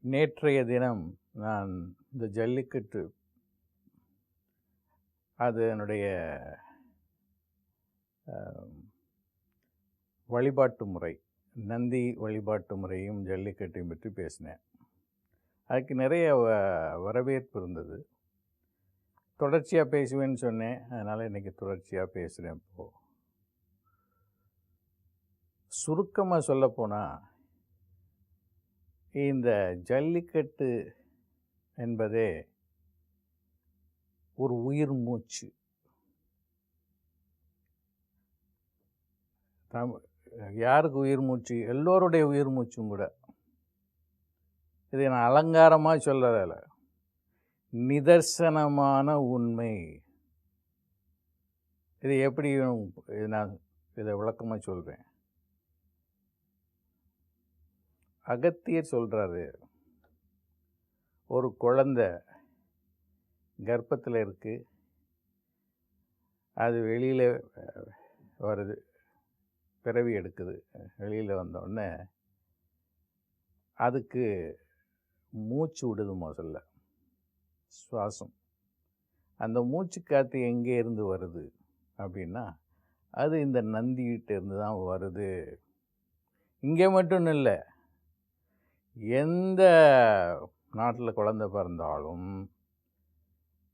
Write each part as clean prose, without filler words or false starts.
நேற்றைய தினம் நான் இந்த ஜல்லிக்கட்டு அதனுடைய வழிபாட்டு முறை, நந்தி வழிபாட்டு முறையும் ஜல்லிக்கட்டையும் பற்றி பேசினேன். அதுக்கு நிறைய வரவேற்பு இருந்தது. தொடர்ச்சியாக பேசுவேன்னு சொன்னேன், அதனால் இன்றைக்கி தொடர்ச்சியாக பேசுகிறேன். இப்போது சுருக்கமாக சொல்லப்போனால், இந்த ஜல்லிக்கட்டு என்பதே ஒரு உயிர் மூச்சு. யாருக்கு உயிர் மூச்சு? எல்லோருடைய உயிர் மூச்சும் கூட. இதை நான் அலங்காரமாக சொல்லல, நிதர்சனமான உண்மை. இது எப்படி நான் இதை விளக்கமாக சொல்கிறேன். அகத்தியர் சொல்கிறாரு, ஒரு குழந்தை கர்ப்பத்தில் இருக்குது, அது வெளியில் வருது, பிறவி எடுக்குது. வெளியில் வந்தோடனே அதுக்கு மூச்சு விடுது. முதல்ல சுவாசம். அந்த மூச்சு காற்று எங்கே இருந்து வருது அப்படின்னா, அது இந்த நந்திகிட்ட இருந்து தான் வருது. இங்கே மட்டும் இல்லை, எந்த நாட்டில் குழந்தை பிறந்தாலும்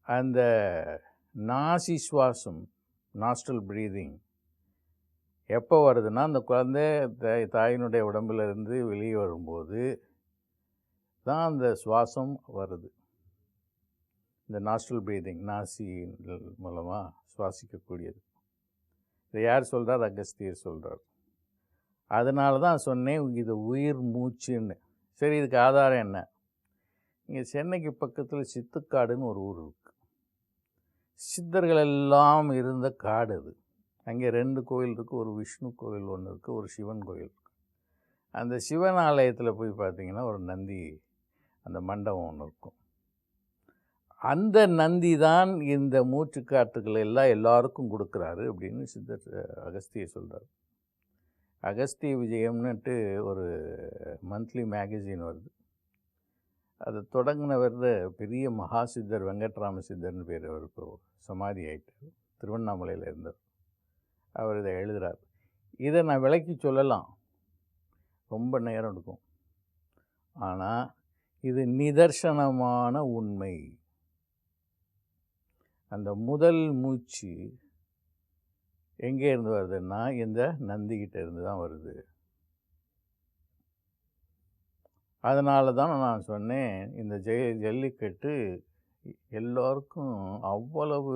அந்த நாசி சுவாசம், நாஸ்ட்ரல் ப்ரீதிங் எப்போ வருதுன்னா, அந்த குழந்தை தாயினுடைய உடம்பிலிருந்து வெளியே வரும்போது தான் அந்த சுவாசம் வருது. இந்த நாஸ்ட்ரல் ப்ரீதிங், நாசி மூலமாக சுவாசிக்கக்கூடியது. இதை யார் சொல்கிறார்? அகஸ்தியர் சொல்கிறார். அதனால தான் சொன்னேன், இது உயிர் மூச்சுன்னு. சரி, இதுக்கு ஆதாரம் என்ன? இங்கே சென்னைக்கு பக்கத்தில் சித்துக்காடுன்னு ஒரு ஊர் இருக்குது. சித்தர்கள் எல்லாம் இருந்த காடு அது. அங்கே 2 கோயில் இருக்குது. ஒரு விஷ்ணு கோயில் ஒன்று இருக்குது, ஒரு சிவன் கோயில் இருக்குது. அந்த சிவன் ஆலயத்தில் போய் பார்த்தீங்கன்னா ஒரு நந்தி, அந்த மண்டபம் ஒன்று இருக்கும். அந்த நந்தி தான் இந்த மூச்சுக்காற்றுக்களை எல்லாம் எல்லாருக்கும் கொடுக்குறாரு அப்படின்னு சித்தர் அகஸ்தியர் சொல்கிறார். அகஸ்திய விஜயம்னுட்டு ஒரு மந்த்லி மேகசின் வருது. அதை தொடங்கினவர் பெரிய மகா சித்தர் வெங்கட்ராம சித்தர்னு பேர். அவர் இப்போ சமாதி ஆகிட்டார், திருவண்ணாமலையில் இருந்தார். அவர் இதை எழுதுகிறார். இதை நான் விளக்கி சொல்லலாம், ரொம்ப நேரம் எடுக்கும். ஆனால் இது நிதர்சனமான உண்மை. அந்த முதல் மூச்சு எங்கே இருந்து வருதுன்னா, இந்த நந்திக்கிட்ட இருந்து தான் வருது. அதனால தான் நான் சொன்னேன், இந்த ஜல்லிக்கட்டு எல்லோருக்கும் அவ்வளவு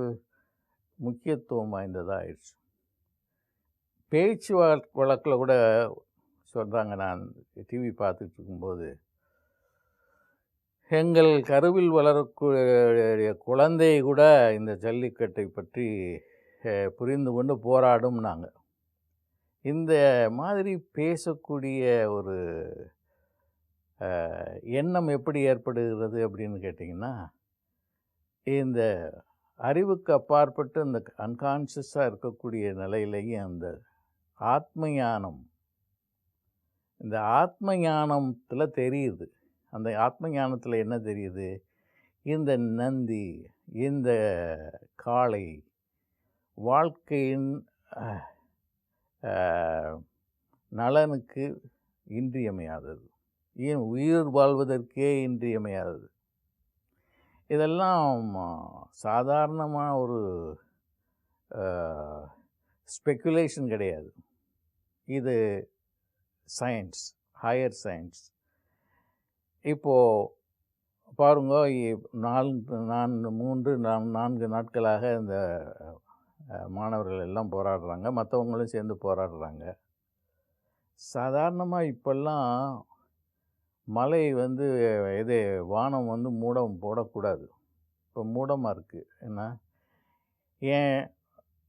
முக்கியத்துவம் வாய்ந்ததாக ஆயிடுச்சு. பேச்சு வழக்கில் கூட சொல்கிறாங்க. நான் டிவி பார்த்துட்டு இருக்கும்போது, எங்கள் கருவில் வளரக்கூடிய குழந்தை கூட இந்த ஜல்லிக்கட்டை பற்றி புரிந்து கொண்டு போராடும்னாங்க. இந்த மாதிரி பேசக்கூடிய ஒரு எண்ணம் எப்படி ஏற்படுகிறது அப்படின்னு கேட்டிங்கன்னா, இந்த அறிவுக்கு அப்பாற்பட்டு இந்த அன்கான்ஷியஸாக இருக்கக்கூடிய நிலையிலேயே அந்த ஆத்ம ஞானம், இந்த ஆத்ம ஞானத்தில் தெரியுது. அந்த ஆத்ம ஞானத்தில் என்ன தெரியுது? இந்த நந்தி, இந்த காளை வாழ்க்கையின் நலனுக்கு இன்றியமையாதது, ஏன் உயிர் வாழ்வதற்கே இன்றியமையாதது. இதெல்லாம் சாதாரணமாக ஒரு ஸ்பெக்குலேஷன் கிடையாது. இது சயின்ஸ், ஹையர் சயின்ஸ். இப்போது பாருங்க, 4 நாட்களாக இந்த மாணவர்கள் எல்லாம் போராடுறாங்க, மற்றவங்களும் சேர்ந்து போராடுறாங்க. சாதாரணமாக இப்போல்லாம் மழை வானம் மூடம் போடக்கூடாது. இப்போ மூடமாக இருக்குது. ஏன்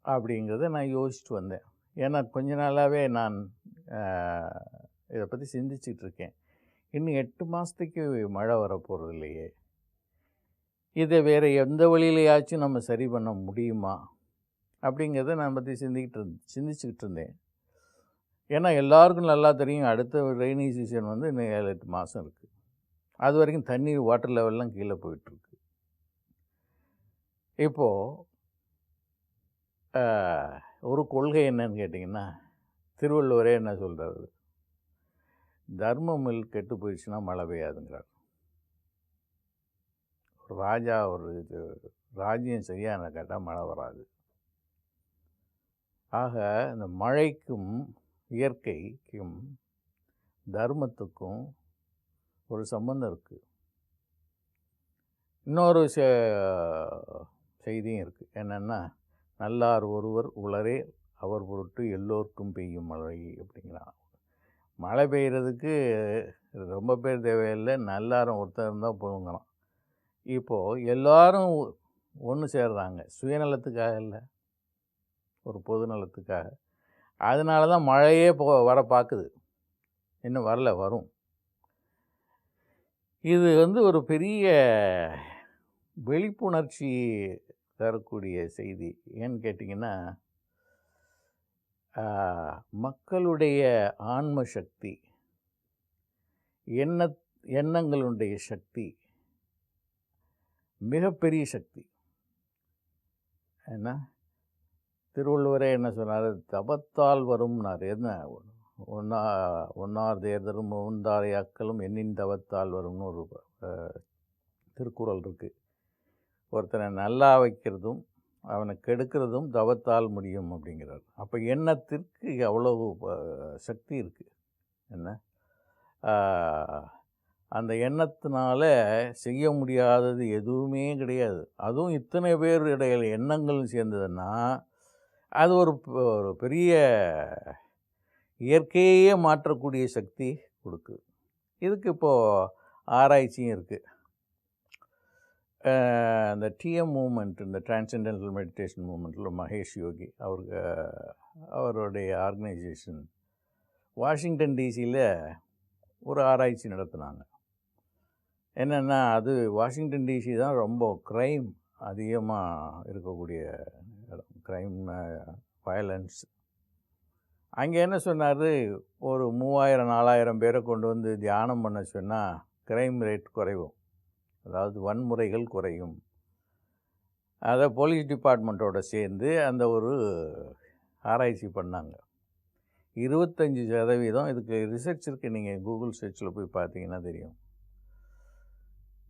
அப்படிங்கிறத நான் யோசிச்சுட்டு வந்தேன். ஏன்னா கொஞ்ச நாளாகவே நான் இதை பற்றி சிந்திச்சிட்ருக்கேன். இன்னும் 8 மாதத்துக்கு மழை வரப்போகிறது இல்லையே, இதை வேறு எந்த வழியிலையாச்சும் நம்ம சரி பண்ண முடியுமா அப்படிங்கிறத நான் பற்றி சிந்திச்சுக்கிட்டு இருந்தேன். ஏன்னா எல்லாருக்கும் நல்லா தெரியும், அடுத்த ரெய்னி சீசன் இன்னும் 7-8 மாதம் இருக்குது. அது வரைக்கும் தண்ணீர் வாட்டர் லெவல்லாம் கீழே போயிட்டுருக்கு. இப்போது ஒரு கொள்கை என்னன்னு கேட்டிங்கன்னா, திருவள்ளுவரே என்ன சொல்கிறாரு, தர்மமில் கெட்டு போயிடுச்சுன்னா மழை பெய்யாதுங்கிறார். ராஜா ஒரு இது ராஜ்யம் சரியான கேட்டால் மழை வராது. ஆக இந்த மழைக்கும் இயற்கைக்கும் தர்மத்துக்கும் ஒரு சம்பந்தம் இருக்குது. இன்னொரு செய்தியும் இருக்குது. என்னென்னா, நல்லார் ஒருவர் உளரே அவர் பொருட்டு எல்லோருக்கும் பெய்யும் மழை அப்படிங்கிறான். மழை பெய்கிறதுக்கு ரொம்ப பேர் தேவையில்லை, நல்லாரும் ஒருத்தர் இருந்தால் போதுங்கிறான். இப்போது எல்லாரும் ஒன்று சேர்றாங்க, சுயநலத்துக்காக இல்லை, ஒரு பொது நலத்துக்காக. அதனால தான் மழையே வர பார்க்குது. இன்னும் வரல, வரும். இது ஒரு பெரிய விழிப்புணர்ச்சி தரக்கூடிய செய்தி. ஏன்னு கேட்டிங்கன்னா, மக்களுடைய ஆன்ம சக்தி, எண்ணங்களுடைய சக்தி மிகப்பெரிய சக்தி. என்ன திருவள்ளுவரே என்ன சொன்னார், தவத்தால் வரும்னார். என்ன ஒன்னார் தேர்தலும் உந்தாரை அக்களும் எண்ணின் தவத்தால் வரும்னு ஒரு திருக்குறள் இருக்குது. ஒருத்தனை நல்லா வைக்கிறதும் அவனை கெடுக்கிறதும் தவத்தால் முடியும் அப்படிங்கிறார். அப்போ எண்ணத்திற்கு அவ்வளவு சக்தி இருக்குது. என்ன அந்த எண்ணத்தினால செய்ய முடியாதது எதுவுமே கிடையாது. அதுவும் இத்தனை பேர் இடையில எண்ணங்களும் சேர்ந்ததுன்னா அது ஒரு பெரிய இயற்கையே மாற்றக்கூடிய சக்தி கொடுக்குது. இதுக்கு இப்போது ஆராய்ச்சியும் இருக்குது. இந்த டிஎம் மூமெண்ட், இந்த டிரான்சென்டென்டல் மெடிடேஷன் மூமெண்ட்டில் மகேஷ் யோகி அவருடைய ஆர்கனைசேஷன் வாஷிங்டன் டிசியில் ஒரு ஆராய்ச்சி நடத்தினாங்க. என்னென்னா, அது வாஷிங்டன் டிசி தான் ரொம்ப க்ரைம் அதிகமாக இருக்கக்கூடிய இடம், க்ரைம் வயலன்ஸ். அங்கே என்ன சொன்னார், ஒரு 3000-4000 பேரை கொண்டு வந்து தியானம் பண்ண சொன்னால் க்ரைம் ரேட் குறையும், அதாவது வன்முறைகள் குறையும். அதை போலீஸ் டிபார்ட்மெண்ட்டோடு சேர்ந்து அந்த ஒரு ஆராய்ச்சி பண்ணாங்க. 25% இதுக்கு ரிசர்ச் இருக்குது, நீங்கள் கூகுள் சர்ச்சில் போய் பார்த்தீங்கன்னா தெரியும்.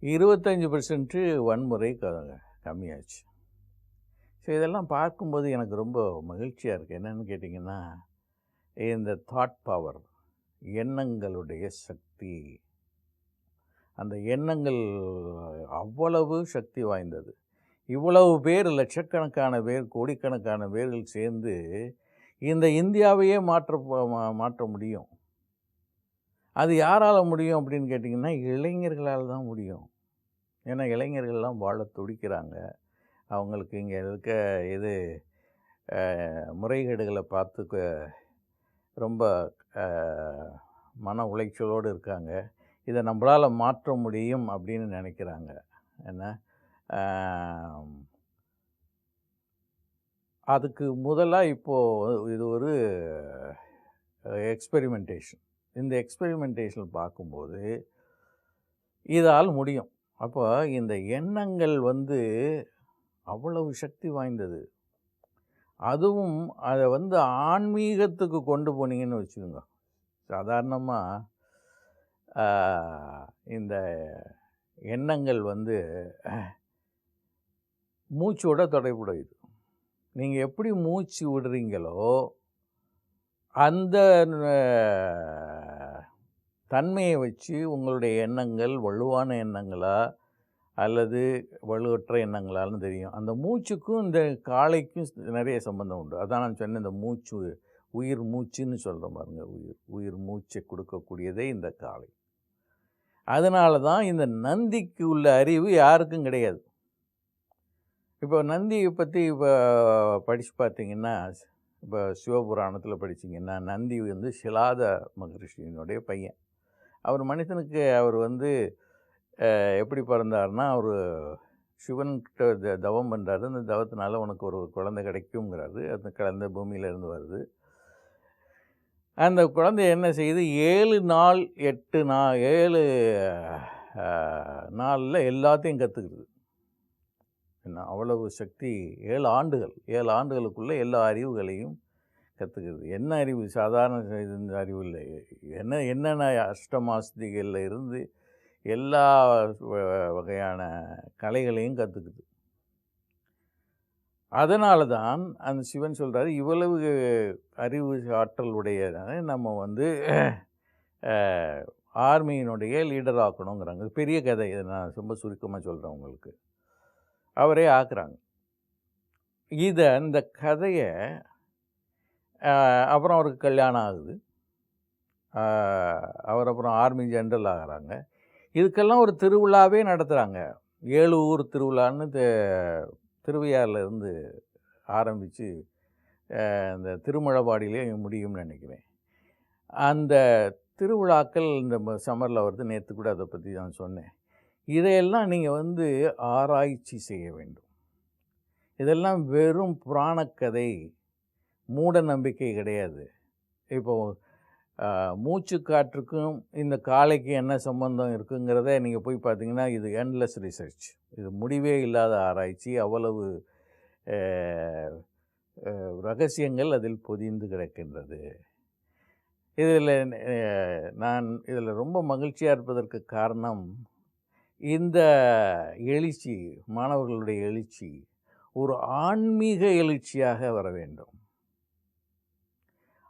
25% வன்முறை கம்மியாச்சு. ஸோ இதெல்லாம் பார்க்கும்போது எனக்கு ரொம்ப மகிழ்ச்சியாக இருக்குது. என்னென்னு கேட்டிங்கன்னா, இந்த தாட் பவர், எண்ணங்களுடைய சக்தி, அந்த எண்ணங்கள் அவ்வளவு சக்தி வாய்ந்தது. இவ்வளவு பேர், லட்சக்கணக்கான பேர், கோடிக்கணக்கான பேர்கள் சேர்ந்து இந்த இந்தியாவையே மாற்ற முடியும். அது யாரால் முடியும் அப்படின்னு கேட்டிங்கன்னா, இளைஞர்களால் தான் முடியும். ஏன்னா இளைஞர்கள்லாம் வாழ துடிக்கிறாங்க. அவங்களுக்கு இங்கே இருக்க முறைகேடுகளை பார்த்து ரொம்ப மன உளைச்சலோடு இருக்காங்க. இதை நம்மளால் மாற்ற முடியும் அப்படின்னு நினைக்கிறாங்க. என்ன அதுக்கு முதலாக இப்போது இது ஒரு எக்ஸ்பெரிமெண்டேஷன். இந்த எக்ஸ்பெரிமெண்டேஷன் பார்க்கும்போது இதால் முடியும். அப்போ இந்த எண்ணங்கள் அவ்வளவு சக்தி வாய்ந்தது. அதுவும் அதை ஆன்மீகத்துக்கு கொண்டு போனீங்கன்னு வச்சுக்கோங்க. சாதாரணமாக இந்த எண்ணங்கள் மூச்சோட தொடர்புடையது. நீங்கள் எப்படி மூச்சு விடுறீங்களோ அந்த தன்மையை வச்சு உங்களுடைய எண்ணங்கள் வலுவான எண்ணங்களா அல்லது வலுவற்ற எண்ணங்களான்னு தெரியும். அந்த மூச்சுக்கும் இந்த காலைக்கும் நிறைய சம்பந்தம் உண்டு. அதான் நான் சொன்னேன், இந்த மூச்சு உயிர் மூச்சுன்னு சொல்கிறேன் பாருங்க. உயிர் மூச்சை கொடுக்கக்கூடியதே இந்த காலை. அதனால தான் இந்த நந்திக்கு உள்ள அறிவு யாருக்கும் கிடையாது. இப்போ நந்தியை பற்றி இப்போ படித்து பார்த்தீங்கன்னா, இப்போ சிவபுராணத்தில் படிச்சிங்கன்னா, நந்தி சிலாத மகரிஷியினுடைய பையன். அவர் மனுஷனுக்கு அவர் எப்படி பிறந்தார்னா, அவர் சிவன்கிட்ட தவம் பண்ணுறாரு. அந்த தவத்தினால உனக்கு ஒரு குழந்தை கிடைக்குங்கிறாரு. அந்த குழந்தை பூமியிலேருந்து வருது. அந்த குழந்தை என்ன செய்யுது, 7 நாள் 8 நாள் 7 நாளில் எல்லாத்தையும் கற்றுக்குது. என்ன அவ்வளவு சக்தி! 7 ஆண்டுகள், 7 ஆண்டுகளுக்குள்ளே எல்லா அறிவுகளையும் கற்றுக்குது. என்ன அறிவு? சாதாரண இந்த அறிவு இல்லை. என்னென்ன அஷ்டமாஸ்திகளில் இருந்து எல்லா வகையான கலைகளையும் கற்றுக்குது. அதனால தான் அந்த சிவன் சொல்கிறாரு, இவ்வளவு அறிவு ஆற்றல் உடையதான நம்ம வந்து ஆர்மியினுடைய லீடர் ஆக்கணுங்கிறாங்க. பெரிய கதை, இதை நான் ரொம்ப சுருக்கமாக சொல்கிறேன் உங்களுக்கு. அவரே ஆக்குறாங்க. இந்த கதையை அப்புறம் அவருக்கு கல்யாணம் ஆகுது. அவர் அப்புறம் ஆர்மி ஜென்ரல் ஆகிறாங்க. இதுக்கெல்லாம் ஒரு திருவிழாவே நடத்துகிறாங்க. 7 ஊர் திருவிழான்னு திருவையாறுலேருந்து ஆரம்பித்து இந்த திருமழபாடியிலே முடியும்னு நினைக்கிறேன். அந்த திருவிழாக்கள் இந்த சம்மரில் வருது. நேற்று கூட அதை பற்றி நான் சொன்னேன். இதையெல்லாம் நீங்கள் வந்து ஆராய்ச்சி செய்ய வேண்டும். இதெல்லாம் வெறும் புராணக்கதை, மூட நம்பிக்கை கிடையாது. இப்போது மூச்சு காற்றுக்கும் இந்த காலைக்கு என்ன சம்பந்தம் இருக்குங்கிறத நீங்கள் போய் பார்த்தீங்கன்னா, இது எண்ட்லெஸ் ரிசர்ச். இது முடிவே இல்லாத ஆராய்ச்சி. அவ்வளவு ரகசியங்கள் அதில் பொதிந்து கிடக்கின்றது. நான் இதில் ரொம்ப மகிழ்ச்சியாக இருப்பதற்கு காரணம், இந்த எழுச்சி, மாணவர்களுடைய எழுச்சி ஒரு ஆன்மீக எழுச்சியாக வர வேண்டும்.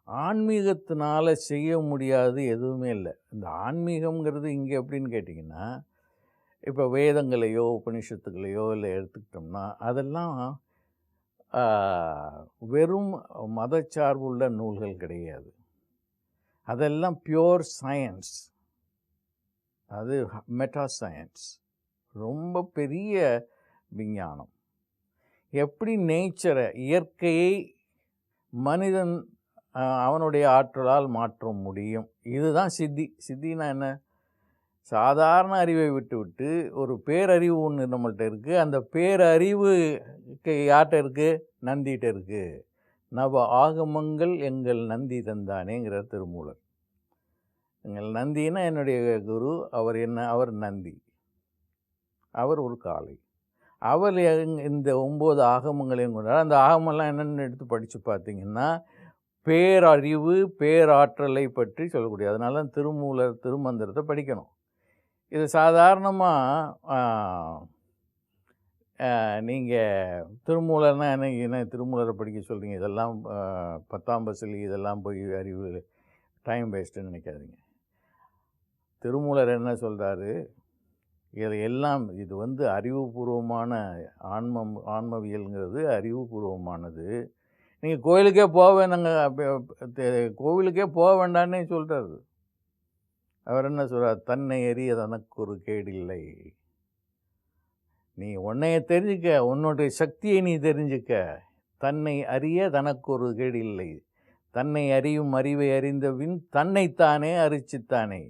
ஆன்மீகத்தினால செய்ய முடியாது எதுவுமே இல்லை. இந்த ஆன்மீகம்ங்கிறது இங்கே எப்படின்னு கேட்டிங்கன்னா, இப்போ வேதங்களையோ உபனிஷத்துக்களையோ இல்லை எடுத்துக்கிட்டோம்னா, அதெல்லாம் வெறும் மதச்சார்புள்ள நூல்கள் கிடையாது. அதெல்லாம் பியோர் சயின்ஸ். அது மெட்டா சயின்ஸ், ரொம்ப பெரிய விஞ்ஞானம். எப்படி நேச்சரை, இயற்கையை மனிதன் அவனுடைய ஆற்றலால் மாற்ற முடியும். இதுதான் சித்தி. சித்தினா என்ன? சாதாரண அறிவை விட்டு ஒரு பேரறிவு ஒன்று நம்மள்கிட்ட இருக்குது. அந்த பேரறிவு யார்கிட்ட இருக்குது? நந்திகிட்ட இருக்குது. நவ ஆகமங்கள் எங்கள் நந்தி தந்தானேங்கிறார் திருமூலர். எங்கள் நந்தினா என்னுடைய குரு. அவர் நந்தி. அவர் ஒரு காளை. அவர் இந்த 9 ஆகமங்களையும் கொண்டார். அந்த ஆகமெல்லாம் என்னென்னு எடுத்து படித்து பார்த்தீங்கன்னா, பேரறிவு, பேராற்றலை பற்றி சொல்லக்கூடிய. அதனால தான் திருமூலர் திருமந்திரத்தை படிக்கணும். இது சாதாரணமாக நீங்கள் திருமூலர்னா என்ன திருமூலரை படிக்க சொல்கிறீங்க? இதெல்லாம் 10ஆம் பசலி, இதெல்லாம் போய் அறிவு டைம் வேஸ்ட்டுன்னு நினைக்காதீங்க. திருமூலர் என்ன சொல்கிறாரு? எல்லாம் இது வந்து அறிவுபூர்வமான ஆன்மவியல்ங்கிறது அறிவுபூர்வமானது. நீங்கள் கோவிலுக்கே போக வேண்டான்னே சொல்கிறாரு. அவர் என்ன சொல்கிறார்? தன்னை அறிய தனக்கு ஒரு கேடில்லை. நீ உன்னைய தெரிஞ்சுக்க, உன்னுடைய சக்தியை நீ தெரிஞ்சுக்க. தன்னை அறிய தனக்கு ஒரு கேடில்லை. தன்னை அறியும் அறிவை அறிந்தபின் தன்னைத்தானே அரிச்சித்தானே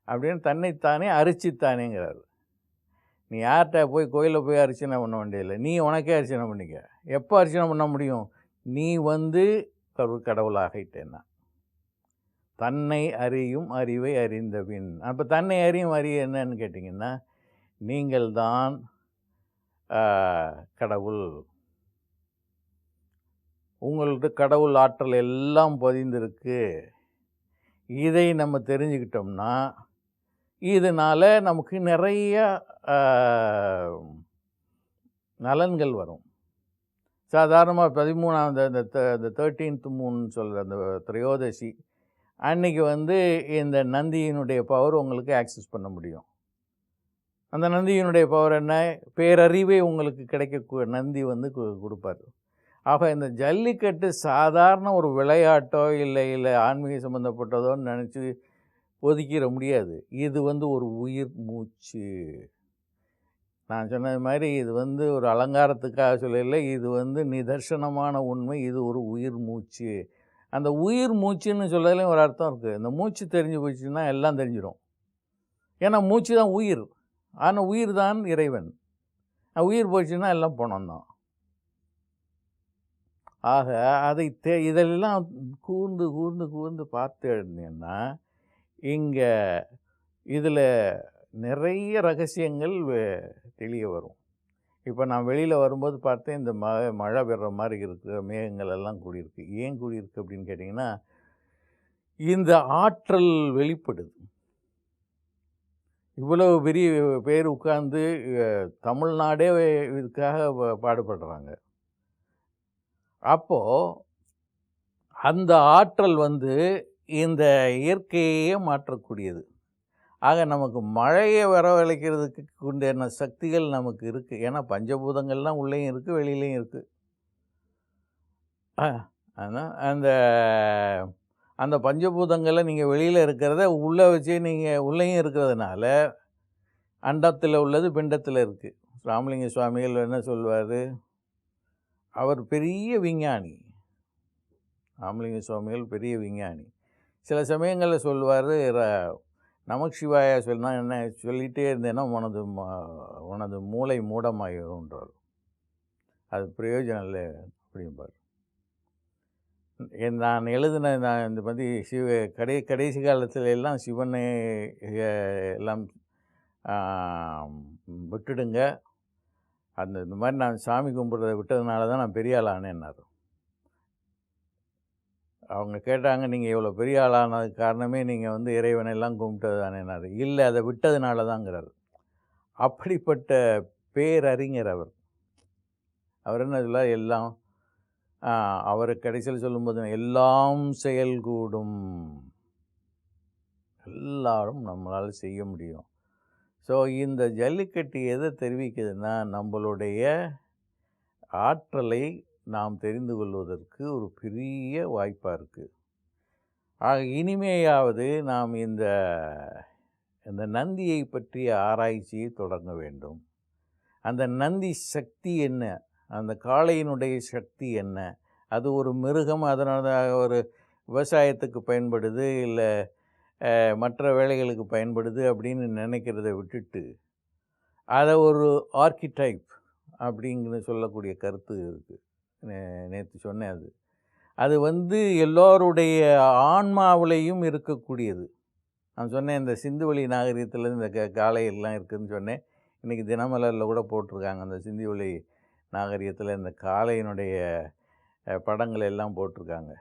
அப்படின்னு தன்னைத்தானே அரிச்சித்தானேங்கிறார். நீ யார்கிட்ட போய் கோயிலில் போய் அர்ச்சனை பண்ண வேண்டியதில்லை. நீ உனக்கே அர்ச்சனை பண்ணிக்க. எப்போ அர்ச்சனை பண்ண முடியும்? நீ வந்து கடவுளாகிட்டேன்னா. தன்னை அறியும் அறிவை அறிந்தபின். அப்போ தன்னை அறியும் அறிய என்னன்னு கேட்டிங்கன்னா, நீங்கள் தான் கடவுள். உங்கள்கிட்ட கடவுள் ஆற்றல் எல்லாம் பதிந்திருக்கு. இதை நம்ம தெரிஞ்சுக்கிட்டோம்னா, இதனால் நமக்கு நிறைய நலன்கள் வரும். சாதாரணமாக 13ஆம் இந்த 13th மூன்னு சொல்கிற அந்த திரையோதசி அன்றைக்கி வந்து இந்த நந்தியினுடைய பவர் உங்களுக்கு ஆக்சஸ் பண்ண முடியும். அந்த நந்தியினுடைய பவர் என்ன? பேரறிவை உங்களுக்கு கிடைக்க நந்தி வந்து கொடுப்பார். ஆக இந்த ஜல்லிக்கட்டு சாதாரண ஒரு விளையாட்டோ இல்லை ஆன்மீக சம்மந்தப்பட்டதோன்னு நினச்சி ஒதுக்கிட முடியாது. இது வந்து ஒரு உயிர் மூச்சு. நான் சொன்னது மாதிரி இது வந்து ஒரு அலங்காரத்துக்காக சொல்லலை. இது வந்து நிதர்சனமான உண்மை. இது ஒரு உயிர் மூச்சு. அந்த உயிர் மூச்சுன்னு சொல்லலையும் ஒரு அர்த்தம் இருக்குது. இந்த மூச்சு தெரிஞ்சு போச்சுன்னா எல்லாம் தெரிஞ்சிடும். ஏன்னா மூச்சு தான் உயிர். ஆனால் உயிர் தான் இறைவன். உயிர் போச்சுன்னா எல்லாம் பணம்தான். ஆக அதை இதெல்லாம் கூர்ந்து கூர்ந்து கூர்ந்து பார்த்து எழுந்தீங்கன்னா, இங்கே இதில் நிறைய ரகசியங்கள் தெரிய வரும். இப்போ நான் வெளியில் வரும்போது பார்த்தேன், இந்த மழை பெற மாதிரி இருக்கிற மேகங்கள் எல்லாம் கூடியிருக்கு. ஏன் கூடியிருக்கு அப்படின்னு கேட்டிங்கன்னா, இந்த ஆற்றல் வெளிப்படுது. இவ்வளவு பெரிய பேர் உட்கார்ந்து தமிழ்நாடே இதுக்காக பாடுபடுறாங்க. அப்போது அந்த ஆற்றல் இந்த இயற்கையே மாற்றக்கூடியது. ஆக நமக்கு மழையை வரவழைக்கிறதுக்கு உண்டான சக்திகள் நமக்கு இருக்குது. ஏன்னா பஞ்சபூதங்கள்லாம் உள்ளேயும் இருக்குது, வெளியிலையும் இருக்குது. ஆனால் அந்த அந்த பஞ்சபூதங்களை நீங்கள் வெளியில் இருக்கிறத உள்ளே வச்சு நீங்கள் உள்ளேயும் இருக்கிறதுனால அண்டத்தில் உள்ளது பிண்டத்தில் இருக்குது. ராமலிங்க சுவாமிகள் என்ன சொல்வார்? அவர் பெரிய விஞ்ஞானி. ராமலிங்க சுவாமிகள் பெரிய விஞ்ஞானி. சில சமயங்களில் சொல்வார், நமக் சிவாய சொன்னால் என்ன சொல்லிகிட்டே இருந்தேன்னா உனது மூளை மூடமாயிருன்றார். அது பிரயோஜனம் இல்லை அப்படிம்பார். நான் இந்த மாதிரி கடைசி காலத்தில் எல்லாம் சிவனை எல்லாம் விட்டுடுங்க, இந்த மாதிரி நான் சாமி கும்பிட்றத விட்டதுனால தான் நான் பெரிய ஆளானேன்னாரு. அவங்க கேட்டாங்க, நீங்கள் இவ்வளோ பெரிய ஆளானதுக்கு காரணமே நீங்கள் இறைவனை எல்லாம் கும்பிட்டது தானேனாரு. இல்லை, அதை விட்டதுனால தாங்கிறார். அப்படிப்பட்ட பேரறிஞர் அவர். அவர் என்ன சொல்ல, எல்லாம் அவர் கடைசியில் சொல்லும்போது எல்லாம் செயல்கூடும், எல்லாரும் நம்மளால் செய்ய முடியும். ஸோ இந்த ஜல்லிக்கட்டு எதை தெரிவிக்குதுன்னா, நம்மளுடைய ஆற்றலை நாம் தெரிந்து கொள்வதற்கு ஒரு பெரிய வாய்ப்பாக இருக்குது. ஆக இனிமேயாவது நாம் இந்த நந்தியை பற்றிய ஆராய்ச்சியை தொடங்க வேண்டும். அந்த நந்தி சக்தி என்ன, அந்த காளையினுடைய சக்தி என்ன, அது ஒரு மிருகம், அதனால ஒரு விவசாயத்துக்கு பயன்படுது, இல்லை மற்ற வேலைகளுக்கு பயன்படுது அப்படின்னு நினைக்கிறத விட்டுட்டு, அதை ஒரு ஆர்கிடைப் அப்படிங்கிற சொல்லக்கூடிய கருத்து இருக்குது. நேற்று சொன்னேன். அது எல்லோருடைய ஆன்மாவிலையும் இருக்கக்கூடியது. நான் சொன்னேன், இந்த சிந்துவெளி நாகரிகத்தில் இந்த காளையெல்லாம் இருக்குதுன்னு சொன்னேன். இன்றைக்கி தினமலரில் கூட போட்டிருக்காங்க, அந்த சிந்துவெளி நாகரிகத்தில் இந்த காளையினுடைய படங்கள் எல்லாம் போட்டிருக்காங்க.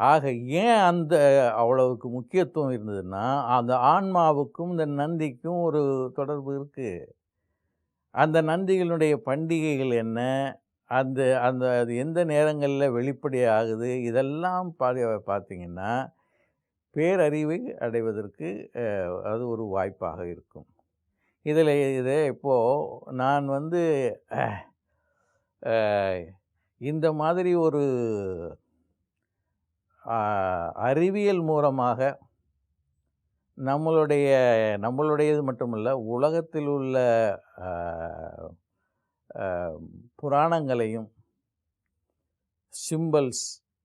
ஆக ஏன் அவ்வளவுக்கு முக்கியத்துவம் இருந்ததுன்னா, அந்த ஆன்மாவுக்கும் இந்த நந்திக்கும் ஒரு தொடர்பு இருக்குது. அந்த நந்திகளுடைய பண்டிகைகள் என்ன, அது எந்த நேரங்களில் வெளிப்படை ஆகுது, இதெல்லாம் பார்த்திங்கன்னா பேரறிவை அடைவதற்கு அது ஒரு வாய்ப்பாக இருக்கும். இதை இப்போது நான் இந்த மாதிரி ஒரு அறிவியல் மூலமாக நம்மளுடையது மட்டுமல்ல, உலகத்தில் உள்ள புராணங்களையும் சிம்பல்ஸ்,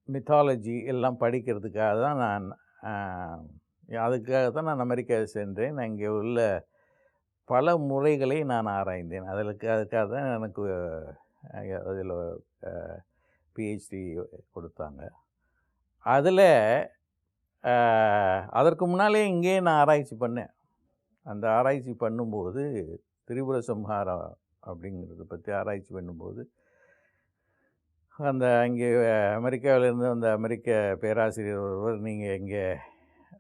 மித்தாலஜி எல்லாம் படிக்கிறதுக்காக தான் நான் அமெரிக்கா சென்றேன். நான் இங்கே உள்ள பல முறைகளை நான் ஆராய்ந்தேன். அதுக்காக தான் எனக்கு அதில் பிஹெச்டி கொடுத்தாங்க. அதில் அதற்கு முன்னாலே இங்கேயே நான் ஆராய்ச்சி பண்ணேன். அந்த ஆராய்ச்சி பண்ணும்போது திரிபுர சம்ஹாரம் அப்படிங்கிறத பற்றி ஆராய்ச்சி பண்ணும்போது, இங்கே அமெரிக்காவிலேருந்து அந்த அமெரிக்க பேராசிரியர் ஒருவர், நீங்கள் இங்கே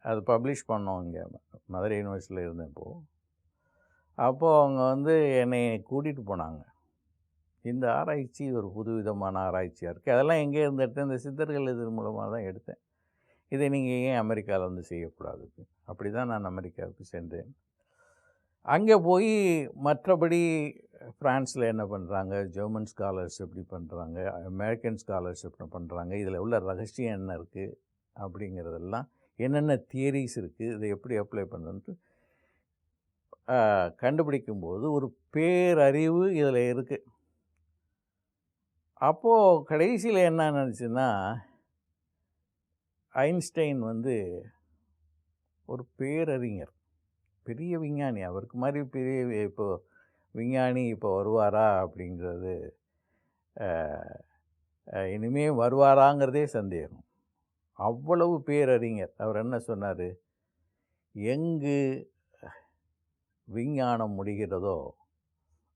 அது பப்ளிஷ் பண்ணோம் இங்கே மதுரை யூனிவர்சிட்டியில் இருந்தப்போ. அப்போது அவங்க என்னை கூட்டிகிட்டு போனாங்க. இந்த ஆராய்ச்சி ஒரு புதுவிதமான ஆராய்ச்சியாக இருக்குது, அதெல்லாம் எங்கே இருந்து எடுத்தேன், இந்த சித்தர்கள் இது மூலமாக தான் எடுத்தேன், இதை நீங்கள் ஏன் அமெரிக்காவில் செய்யக்கூடாது? அப்படி தான் நான் அமெரிக்காவுக்கு சென்றேன். அங்கே போய் மற்றபடி ஃப்ரான்ஸில் என்ன பண்ணுறாங்க, ஜெர்மன் ஸ்காலர்ஸ் எப்படி பண்ணுறாங்க, அமெரிக்கன் ஸ்காலர்ஸ் எப்படி பண்ணுறாங்க, இதில் உள்ள ரகசியம் என்ன இருக்குது அப்படிங்கிறதெல்லாம், என்னென்ன தியரிஸ் இருக்குது, இதை எப்படி அப்ளை பண்ணுறதுன்ட்டு கண்டுபிடிக்கும்போது ஒரு பேரறிவு இதில் இருக்குது. அப்போது கடைசியில் என்ன நினச்சுன்னா, ஐன்ஸ்டைன் ஒரு பேரறிஞர், பெரிய விஞ்ஞானி. அவருக்கு மாதிரி பெரிய இப்போது விஞ்ஞானி இப்போ வருவாரா அப்படிங்கிறது, இனிமேல் வருவாராங்கிறதே சந்தேகம். அவ்வளவு பேரறிஞர். அவர் என்ன சொன்னார், எங்கு விஞ்ஞானம் முடிகிறதோ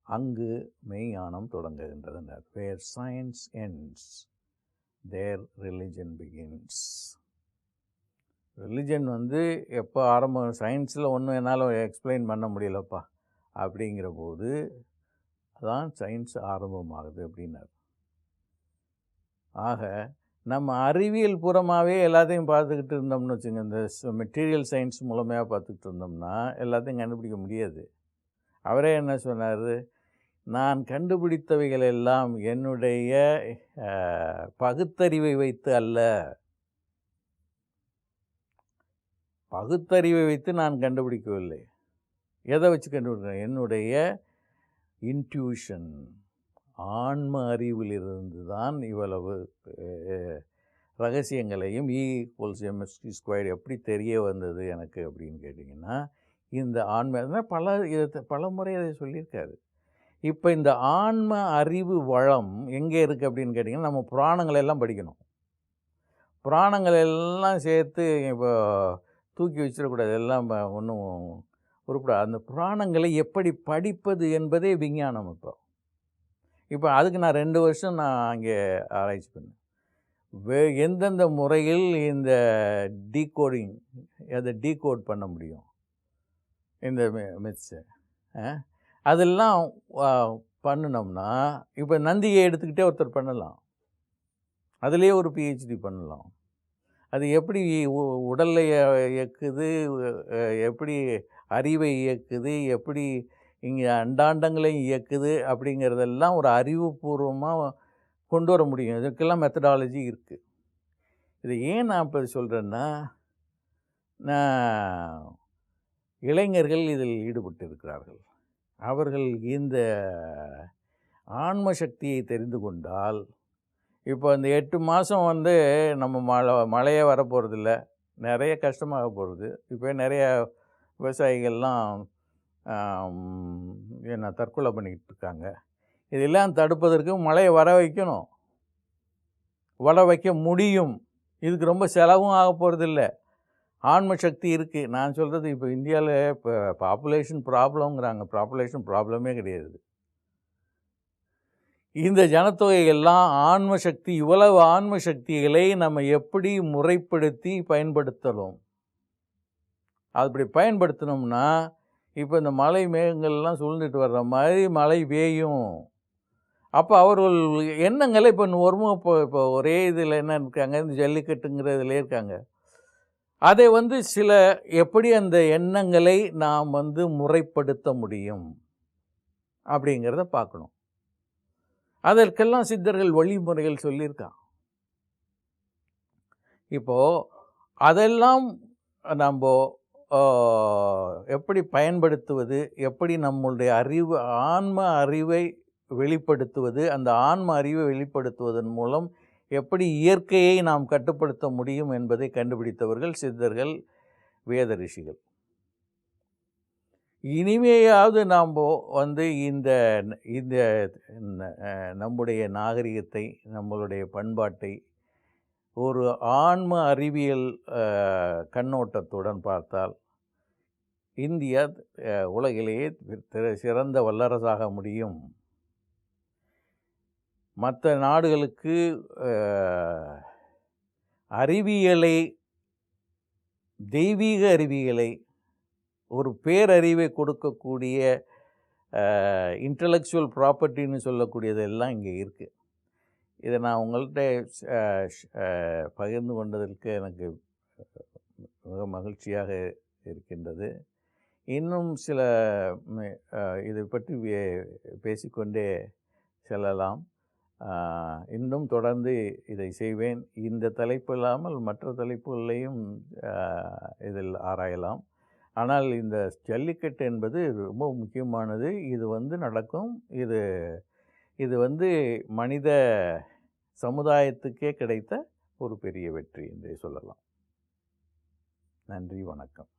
அங்கு மெய்ஞானம் தொடங்குகின்றதுனர். வேர் சயின்ஸ் எண்ட்ஸ் தேர் ரிலிஜன் பிகின்ஸ். ரிலிஜன் எப்போ ஆரம்பம், சயின்ஸில் ஒன்றும் என்னால் எக்ஸ்பிளைன் பண்ண முடியலப்பா அப்படிங்கிற போது அதான் சயின்ஸ் ஆரம்பமாகுது அப்படின்னார். ஆக நம்ம அறிவியல் புறமாகவே எல்லாத்தையும் பார்த்துக்கிட்டு இருந்தோம்னு வச்சுங்க, இந்த மெட்டீரியல் சயின்ஸ் மூலமாக பார்த்துக்கிட்டு இருந்தோம்னா எல்லாத்தையும் கண்டுபிடிக்க முடியாது. அவரே என்ன சொன்னார், நான் கண்டுபிடித்தவைகள் எல்லாம் என்னுடைய பகுத்தறிவை வைத்து அல்ல, பகுத்தறிவை வைத்து நான் கண்டுபிடிக்கவில்லை. எதை வச்சு கண்டுபிடிக்கிறேன்? என்னுடைய இன்ட்யூஷன், ஆன்ம அறிவிலிருந்து தான் இவ்வளவு ரகசியங்களையும் E=mc² எப்படி தெரிய வந்தது எனக்கு அப்படின்னு கேட்டிங்கன்னா, இந்த ஆன்ம பல முறை அதை சொல்லியிருக்காரு. இப்போ இந்த ஆன்ம அறிவு வளம் எங்கே இருக்குது அப்படின்னு கேட்டிங்கன்னா, நம்ம புராணங்களை எல்லாம் படிக்கணும். புராணங்கள் எல்லாம் சேர்த்து இப்போ தூக்கி வச்சிடக்கூடாது, எல்லாம் ஒன்றும் உருப்படாது. அந்த புராணங்களை எப்படி படிப்பது என்பதே விஞ்ஞானம். இப்போ அதுக்கு நான் 2 வருஷம் அங்கே ஆராய்ச்சி பண்ணேன். எந்தெந்த முறையில் இந்த டீகோடிங், அதை டீகோட் பண்ண முடியும் இந்த மித்ஸை, அதெல்லாம் பண்ணினோம்னா, இப்போ நந்தியை எடுத்துக்கிட்டே ஒருத்தர் பண்ணலாம், அதிலே ஒரு PhD பண்ணலாம். அது எப்படி உடலை இயக்குது, எப்படி அறிவை இயக்குது, எப்படி இங்கே அண்டாண்டங்களையும் இயக்குது அப்படிங்கிறதெல்லாம் ஒரு அறிவுபூர்வமாக கொண்டு வர முடியும். இதுக்கெல்லாம் மெத்தடாலஜி இருக்குது. இதை ஏன் நான் இப்போ சொல்கிறேன்னா, இளைஞர்கள் இதில் ஈடுபட்டு இருக்கிறார்கள். அவர்கள் இந்த ஆன்ம சக்தியை தெரிந்து கொண்டால், இப்போ இந்த 8 மாதம் நம்ம மழையே வரப்போகிறதில்ல, நிறைய கஷ்டமாக போகிறது. இப்போ நிறைய விவசாயிகள்லாம் தற்கொலை பண்ணிக்கிட்டு இருக்காங்க. இதெல்லாம் தடுப்பதற்கு மழையை வர வைக்கணும், வர வைக்க முடியும். இதுக்கு ரொம்ப செலவும் ஆக போகிறதில்ல, ஆன்ம சக்தி இருக்குது. நான் சொல்கிறது இப்போ இந்தியாவில் இப்போ பாப்புலேஷன் ப்ராப்ளம்ங்கிறாங்க, பாப்புலேஷன் ப்ராப்ளமே கிடையாது. இந்த ஜனத்தொகைகள்லாம் ஆன்ம சக்தி, இவ்வளவு ஆன்ம சக்திகளை நம்ம எப்படி முறைப்படுத்தி பயன்படுத்தலாம். அப்படி பயன்படுத்தினோம்னா இப்போ இந்த மலை மேகங்கள்லாம் சூழ்ந்துட்டு வர்ற மாதிரி மழை பெய்யும். அப்போ அவர்கள் எண்ணங்களை இப்போ ஒரே இதில் என்ன இருக்காங்க, இந்த ஜல்லிக்கட்டுங்கிறதுலே இருக்காங்க. அதை சில எப்படி அந்த எண்ணங்களை நாம் முறைப்படுத்த முடியும் அப்படிங்கிறத பார்க்கணும். அதற்கெல்லாம் சித்தர்கள் வழிமுறைகள் சொல்லியிருக்கான். இப்போது அதெல்லாம் நம்ம எப்படி பயன்படுத்துவது, எப்படி நம்மளுடைய ஆன்ம அறிவை வெளிப்படுத்துவது, அந்த ஆன்ம அறிவை வெளிப்படுத்துவதன் மூலம் எப்படி இயற்கையை நாம் கட்டுப்படுத்த முடியும் என்பதை கண்டுபிடித்தவர்கள் சித்தர்கள், வேத ரிஷிகள். இனிமேயாவது நாம் இந்த இந்த நம்முடைய நாகரிகத்தை, நம்மளுடைய பண்பாட்டை ஒரு ஆன்ம அறிவியல் கண்ணோட்டத்துடன் பார்த்தால் இந்தியா உலகிலேயே சிறந்த வல்லரசாக முடியும். மற்ற நாடுகளுக்கு அறிவியலை, தெய்வீக அறிவியலை, ஒரு பேரறிவை கொடுக்கக்கூடிய இன்டலெக்சுவல் ப்ராப்பர்ட்டின்னு சொல்லக்கூடியதெல்லாம் இங்கே இருக்குது. இதை நான் உங்கள்கிட்ட பகிர்ந்து கொண்டதற்கு எனக்கு மிக மகிழ்ச்சியாக இருக்கின்றது. இன்னும் சில இதை பற்றி பேசிக்கொண்டே செல்லலாம். இன்னும் தொடர்ந்து இதை செய்வேன். இந்த தலைப்பு இல்லாமல் மற்ற தலைப்புகளையும் இதில் ஆராயலாம். ஆனால் இந்த ஜல்லிக்கட்டு என்பது ரொம்ப முக்கியமானது. இது நடக்கும். இது மனித சமுதாயத்துக்கே கிடைத்த ஒரு பெரிய வெற்றி என்றே சொல்லலாம். நன்றி, வணக்கம்.